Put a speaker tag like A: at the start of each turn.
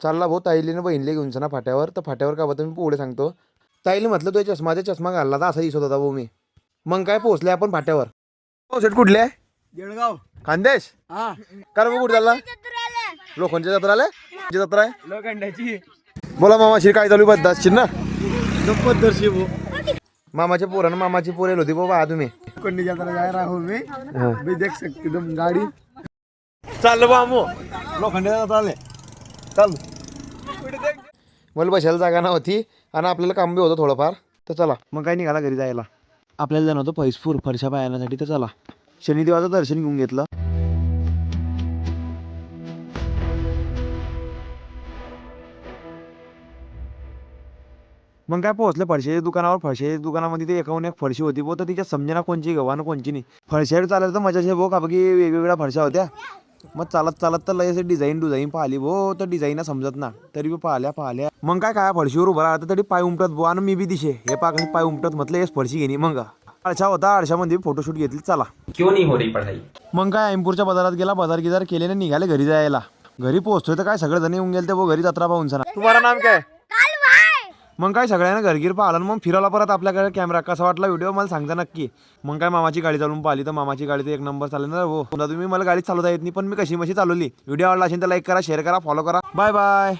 A: चालला भाऊ ताईलीनं बहिणीला घेऊन ना फाट्यावर. तर फाट्यावर का बघतो मी पुढे सांगतो. ताईली म्हटलं तो चष्मा घालला तर असा दिसत होता भाऊ मी. मग काय पोहोचले आपण फाट्यावर. हो सेट कुठले
B: जळगाव.
A: खानदेश.
B: हा
A: का रे कुठे चालला. लोखंडच्या जत्रा आले जत्रा आहे.
B: लोखंडाची
A: बोला मामाशी काय चालू बद्दाची ना
B: पद्धतशी भाऊ.
A: मामाच्या पोरानं मामाची पोरेल होती बाबा तुम्ही.
B: लोखंडी जत्रा जाय राहू मी देख सकते तुम गाडी.
A: चाललं बा मो
B: लोखंडी जत्रा आले. चाल
A: मला बसायला जागा नव्हती आणि आपल्याला काम बी होतं थोडंफार. तर चला मग काय निघाला घरी जायला. आपल्याला जाणं होतं फैजपूर फरशा पाहण्यासाठी. तर चला शनिदेवाचं दर्शन घेऊन घेतलं. मग काय पोहोचलं फरशाच्या दुकानावर. फरशाच्या दुकानामध्ये ते एकाहून एक फरशी होती भाऊ. तर तिच्या समजेना कोणची गव्हानं कोणची नाही. फरशावर चालायला तर मजाचे भाऊ का बघी वेगवेगळ्या फरशा होत्या. मग चालत तर लय असे डिझाईन पाहिली भाऊ. तर डिझाईन समजत ना तरी बी पाहिल्या. मग काय फरशीवर उभं राहतं तरी पाय उमटत भाऊ. आणि मी बी दिशे हे पाय उमटत म्हटलं हेच फरशी घेणी. मग आरशा होता आरशामध्ये फोटोशूट घेतली. चला
C: क्यों नहीं हो रही पढ़ाई.
A: मग काय ऐमपूरच्या बाजारात गेला. बाजार गिजार केले ना निघाले घरी जायला. घरी पोहोचतोय तर काय सगळे जण येऊन गेले ते भाऊ घरी जत्रा पाहून सना. तुम्हाला नाम काय. मग काय सगळ्यांना घरगीर पाहिलं. मग फिरवला परत आपल्याकडे कॅमेरा. कसा वाटला व्हिडिओ मला सांगता नक्की. मग काय मामाची गाडी चालवून पाहिली. तर मामाची गाडी तर एक नंबर चालेल ना हो. तुम्ही मला गाडी चालवता येत नाही पण मी कशी चालवली. व्हिडिओ आवडला असेल तर लाईक करा शेअर करा फॉलो करा. Bye bye.